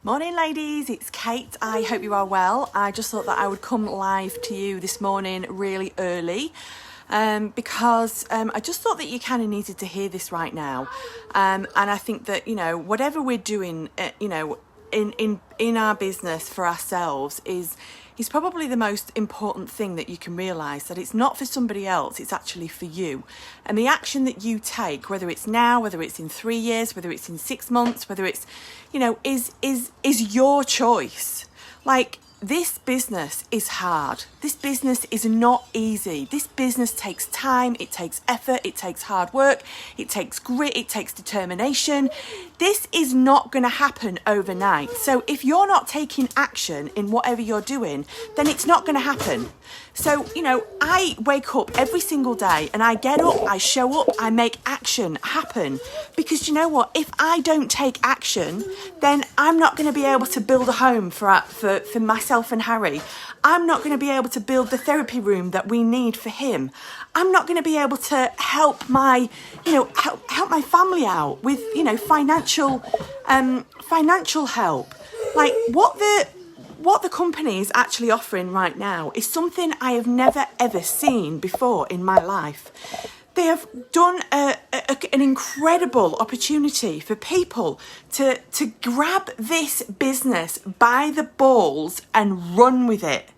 Morning ladies, it's Kate. I hope you are well. I just thought that I would come live to you this morning really early because I just thought that you kind of needed to hear this right now. And I think that, whatever we're doing, in our business for ourselves is probably the most important thing that you can realise, that it's not for somebody else, it's actually for you. And the action that you take, whether it's now, whether it's in 3 years, whether it's in 6 months, whether it's, is your choice. Like, this business is hard. This business is not easy. This business takes time, it takes effort, it takes hard work, it takes grit, it takes determination. This is not going to happen overnight. So if you're not taking action in whatever you're doing, then it's not going to happen. So, I wake up every single day and I get up, I show up, I make action happen. Because you know what? If I don't take action, then I'm not going to be able to build a home for myself and Harry. I'm not going to be able to build the therapy room that we need for him. I'm not going to be able to help my family out with, financial help. Like what the company is actually offering right now is something I have never ever seen before in my life. They have done an incredible opportunity for people to grab this business by the balls and run with it.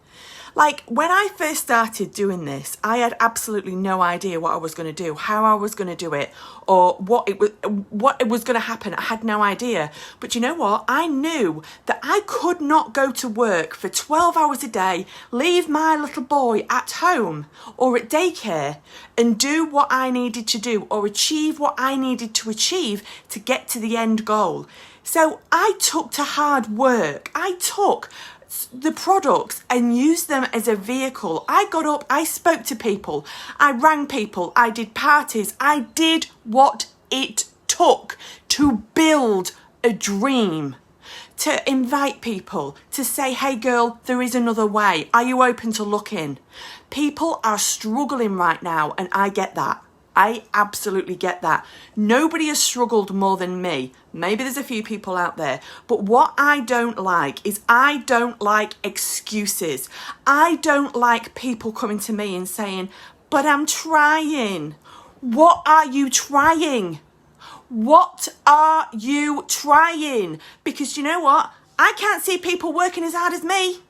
Like, when I first started doing this, I had absolutely no idea what I was going to do, how I was going to do it, or what it was going to happen. I had no idea. But you know what? I knew that I could not go to work for 12 hours a day, leave my little boy at home or at daycare and do what I needed to do or achieve what I needed to achieve to get to the end goal. So I took to hard work. I took the products and used them as a vehicle. I got up, I spoke to people, I rang people, I did parties, I did what it took to build a dream, to invite people, to say, hey girl, there is another way. Are you open to looking? People are struggling right now, and I get that. I absolutely get that. Nobody has struggled more than me. Maybe there's a few people out there. But what I don't like is I don't like excuses. I don't like people coming to me and saying, but I'm trying. What are you trying? What are you trying? Because you know what? I can't see people working as hard as me.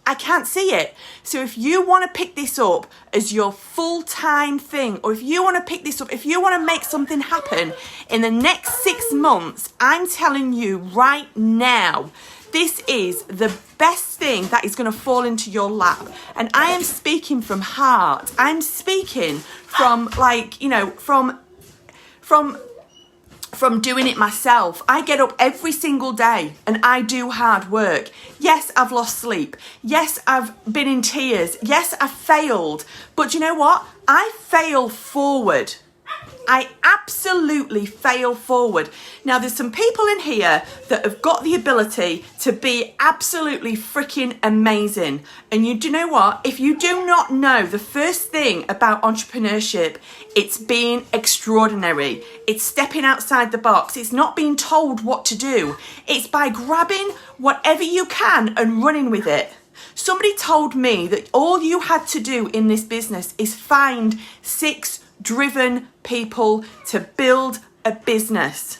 I can't see it. So if you want to pick this up as your full-time thing, or if you want to pick this up, if you want to make something happen in the next 6 months, I'm telling you right now, this is the best thing that is going to fall into your lap. And I am speaking from heart. I'm speaking from from doing it myself. I get up every single day and I do hard work. Yes, I've lost sleep. Yes, I've been in tears. Yes, I've failed. But you know what? I fail forward. I absolutely fail forward. Now, there's some people in here that have got the ability to be absolutely freaking amazing. And you do know what? If you do not know the first thing about entrepreneurship, it's being extraordinary. It's stepping outside the box. It's not being told what to do. It's by grabbing whatever you can and running with it. Somebody told me that all you had to do in this business is find 6 driven people to build a business.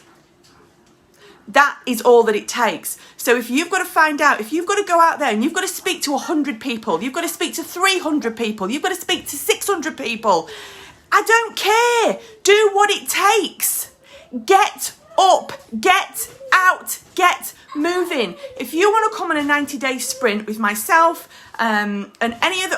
That is all that it takes. So if you've got to find out, if you've got to go out there and you've got to speak to 100 people, you've got to speak to 300 people, you've got to speak to 600 people, I don't care. Do what it takes. Get up, get out, get moving. If you want to come on a 90-day sprint with myself and any of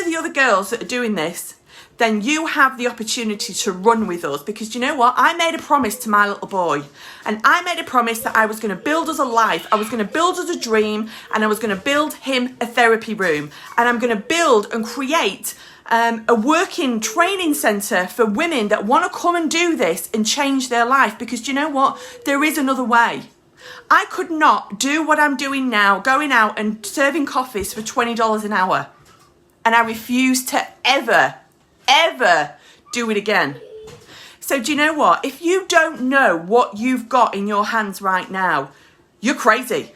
the other girls that are doing this, then you have the opportunity to run with us. Because you know what? I made a promise to my little boy. And I made a promise that I was going to build us a life. I was going to build us a dream. And I was going to build him a therapy room. And I'm going to build and create a working training centre for women that want to come and do this and change their life. Because you know what? There is another way. I could not do what I'm doing now, going out and serving coffees for $20 an hour. And I refuse to ever do it again. So do you know what? If you don't know what you've got in your hands right now, you're crazy.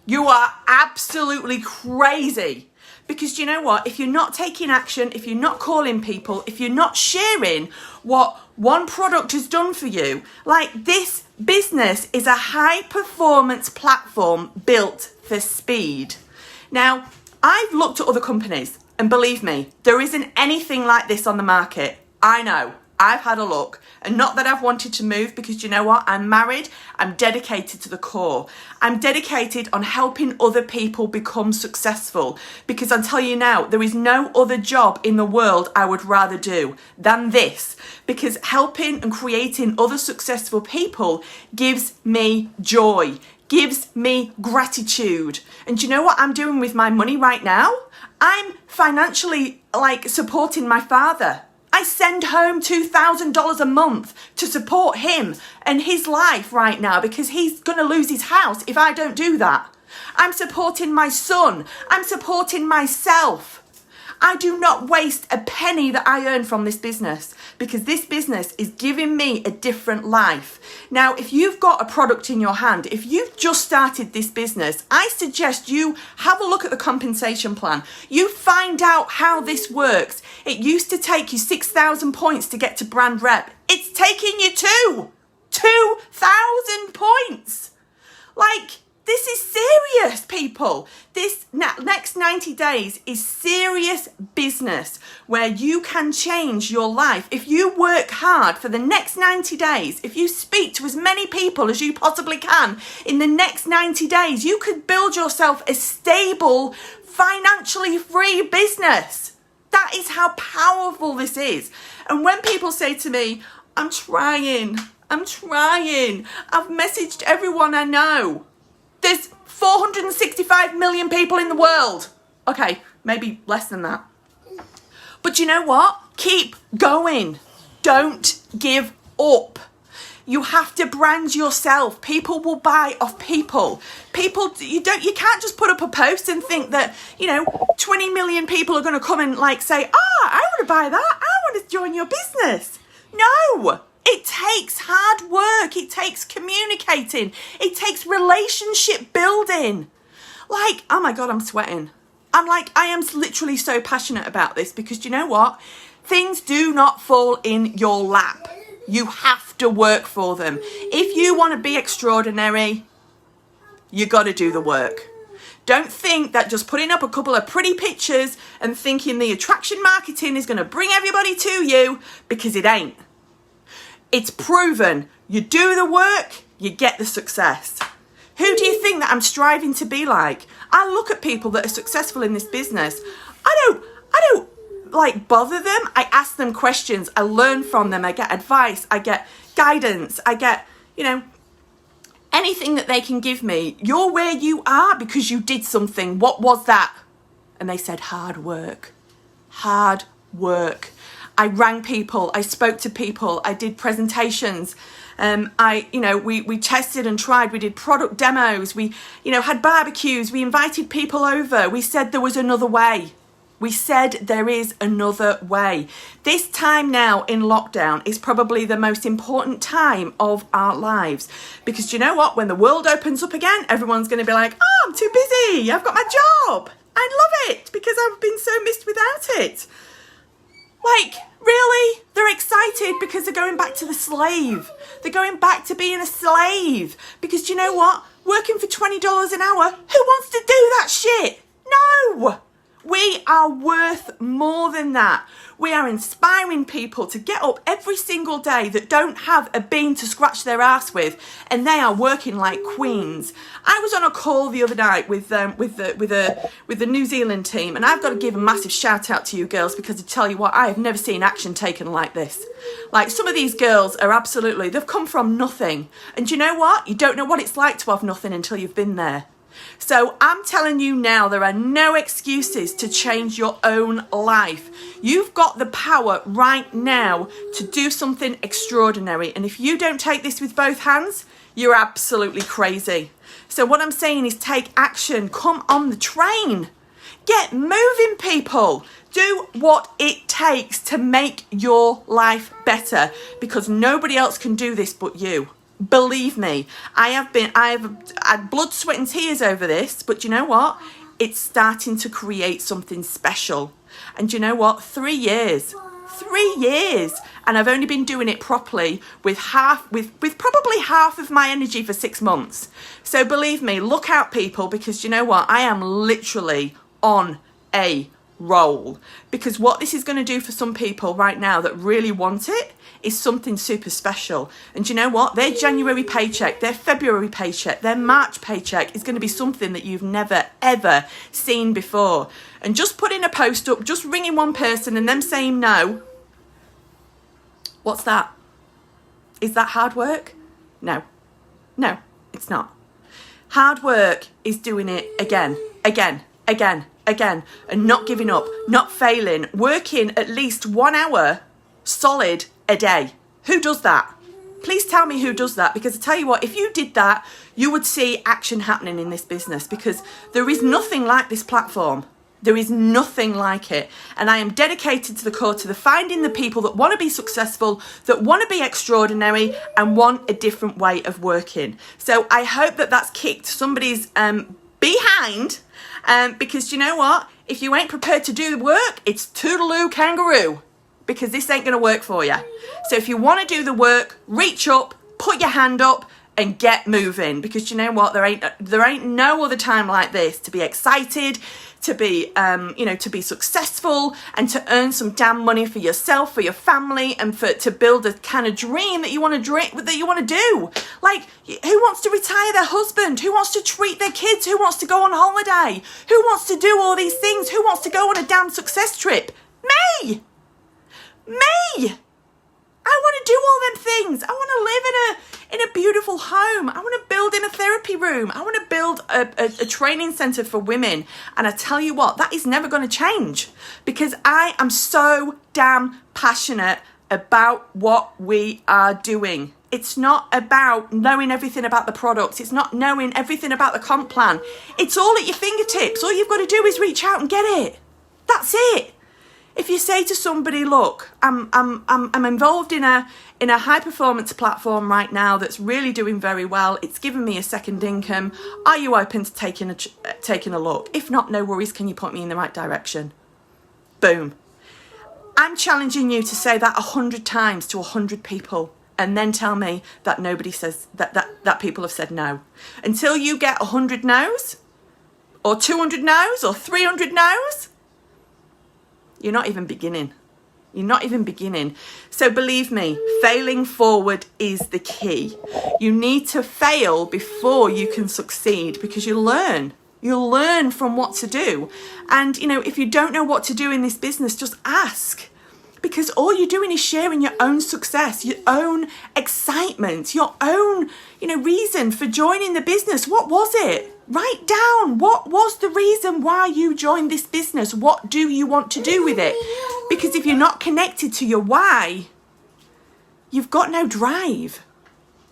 You are absolutely crazy. Because you know what? If you're not taking action, if you're not calling people, if you're not sharing what one product has done for you, like this business is a high performance platform built for speed. Now, I've looked at other companies and believe me, there isn't anything like this on the market. I know. I've had a look, and not that I've wanted to move, because you know what? I'm married, I'm dedicated to the core. I'm dedicated on helping other people become successful, because I'll tell you now, there is no other job in the world I would rather do than this, because helping and creating other successful people gives me joy, gives me gratitude. And do you know what I'm doing with my money right now? I'm financially supporting my father. I send home $2,000 a month to support him and his life right now, because he's going to lose his house if I don't do that. I'm supporting my son. I'm supporting myself. I do not waste a penny that I earn from this business, because this business is giving me a different life. Now, if you've got a product in your hand, if you've just started this business, I suggest you have a look at the compensation plan. You find out how this works. It used to take you 6,000 points to get to brand rep. It's taking you 2,000 points. This is serious, people. This next 90 days is serious business where you can change your life. If you work hard for the next 90 days, if you speak to as many people as you possibly can in the next 90 days, you could build yourself a stable, financially free business. That is how powerful this is. And when people say to me, I'm trying, I've messaged everyone I know. There's 465 million people in the world. Okay, maybe less than that. But you know what? Keep going. Don't give up. You have to brand yourself. People will buy off people. You can't just put up a post and think that, 20 million people are going to come and say, I want to buy that. I want to join your business. No. It takes hard work. It takes communicating. It takes relationship building. Oh my God, I'm sweating. I am literally so passionate about this, because you know what? Things do not fall in your lap. You have to work for them. If you want to be extraordinary, you got to do the work. Don't think that just putting up a couple of pretty pictures and thinking the attraction marketing is going to bring everybody to you, because it ain't. It's proven. You do the work, you get the success. Who do you think that I'm striving to be like? I look at people that are successful in this business. I don't bother them. I ask them questions. I learn from them. I get advice. I get guidance. I get, anything that they can give me. You're where you are because you did something. What was that? And they said hard work. Hard work. I rang people, I spoke to people, I did presentations, we tested and tried, we did product demos, we, had barbecues, we invited people over, we said there was another way. We said there is another way. This time now in lockdown is probably the most important time of our lives, because you know what? When the world opens up again, everyone's going to be like, I'm too busy, I've got my job. I love it because I've been so missed without it. Really? They're excited because they're going back to the slave. They're going back to being a slave. Because you know what? Working for $20 an hour, who wants to do that shit? No! We are worth more than that. We are inspiring people to get up every single day that don't have a bean to scratch their ass with, and they are working like queens. I was on a call the other night with the New Zealand team, and I've got to give a massive shout out to you girls, because I tell you what, I have never seen action taken like this. Some of these girls are absolutely, they've come from nothing, and you know what? You don't know what it's like to have nothing until you've been there. So I'm telling you now, there are no excuses to change your own life. You've got the power right now to do something extraordinary. And if you don't take this with both hands, you're absolutely crazy. So what I'm saying is take action. Come on the train. Get moving, people. Do what it takes to make your life better, because nobody else can do this but you. Believe me, I've had blood, sweat and tears over this, but you know what? It's starting to create something special. And you know what? 3 years, and I've only been doing it properly with probably half of my energy for 6 months. So believe me, look out people, because you know what? I am literally on a roll, because what this is going to do for some people right now that really want it is something super special. And you know what? Their January paycheck, their February paycheck, their March paycheck is going to be something that you've never ever seen before. And just putting a post up, just ringing one person and them saying no, what's that? Is that hard work? No, it's not. Hard work is doing it again, and not giving up, not failing, working at least 1 hour solid a day. Who does that? Please tell me who does that, because I tell you what, if you did that, you would see action happening in this business, because there is nothing like this platform. There is nothing like it. And I am dedicated to the core, to the finding the people that want to be successful, that want to be extraordinary and want a different way of working. So I hope that that's kicked somebody's behind, because you know what? If you ain't prepared to do the work, it's toodaloo kangaroo, because this ain't going to work for you. So if you want to do the work, reach up, put your hand up and get moving, because you know what? There ain't no other time like this to be excited, to be, to be successful and to earn some damn money for yourself, for your family, and to build a kind of dream that you want to do. Like, who wants to retire their husband? Who wants to treat their kids? Who wants to go on holiday? Who wants to do all these things? Who wants to go on a damn success trip? Me! I want to do all them things. I want to live in a beautiful home. I want to build in a therapy room. I want to build a training centre for women. And I tell you what, that is never going to change, because I am so damn passionate about what we are doing. It's not about knowing everything about the products. It's not knowing everything about the comp plan. It's all at your fingertips. All you've got to do is reach out and get it. That's it. If you say to somebody, look, I'm involved in a high performance platform right now that's really doing very well. It's given me a second income. Are you open to taking a look? If not, no worries. Can you point me in the right direction? Boom. I'm challenging you to say that 100 times to 100 people, and then tell me that nobody says that people have said no. Until you get 100 no's, or 200 no's, or 300 no's, you're not even beginning. So believe me, failing forward is the key. You need to fail before you can succeed, because you'll learn from what to do. And, if you don't know what to do in this business, just ask. Because all you're doing is sharing your own success, your own excitement, your own, reason for joining the business. What was it? Write down, what was the reason why you joined this business? What do you want to do with it? Because if you're not connected to your why, you've got no drive.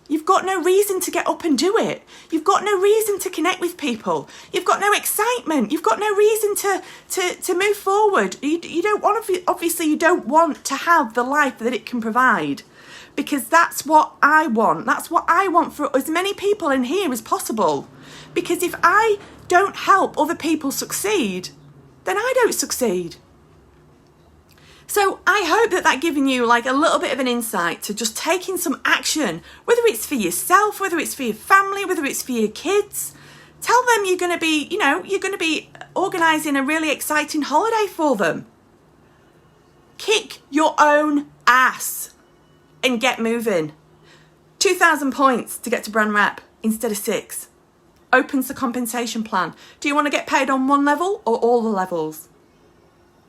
You've got no reason to get up and do it. You've got no reason to connect with people. You've got no excitement. You've got no reason to move forward. You don't want to, obviously you don't want to have the life that it can provide, because that's what I want. That's what I want for as many people in here as possible. Because if I don't help other people succeed, then I don't succeed. So I hope that giving you like a little bit of an insight to just taking some action, whether it's for yourself, whether it's for your family, whether it's for your kids. Tell them you're going to be organising a really exciting holiday for them. Kick your own ass and get moving. 2,000 points to get to brand rep instead of 6. Opens the compensation plan. Do you want to get paid on one level or all the levels?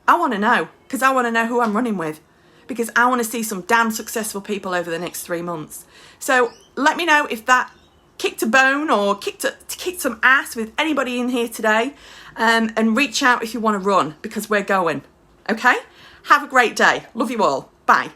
I want to know, because I want to know who I'm running with, because I want to see some damn successful people over the next 3 months. So let me know if that kicked a bone or kicked some ass with anybody in here today, and reach out if you want to run, because we're going. Okay? Have a great day. Love you all. Bye.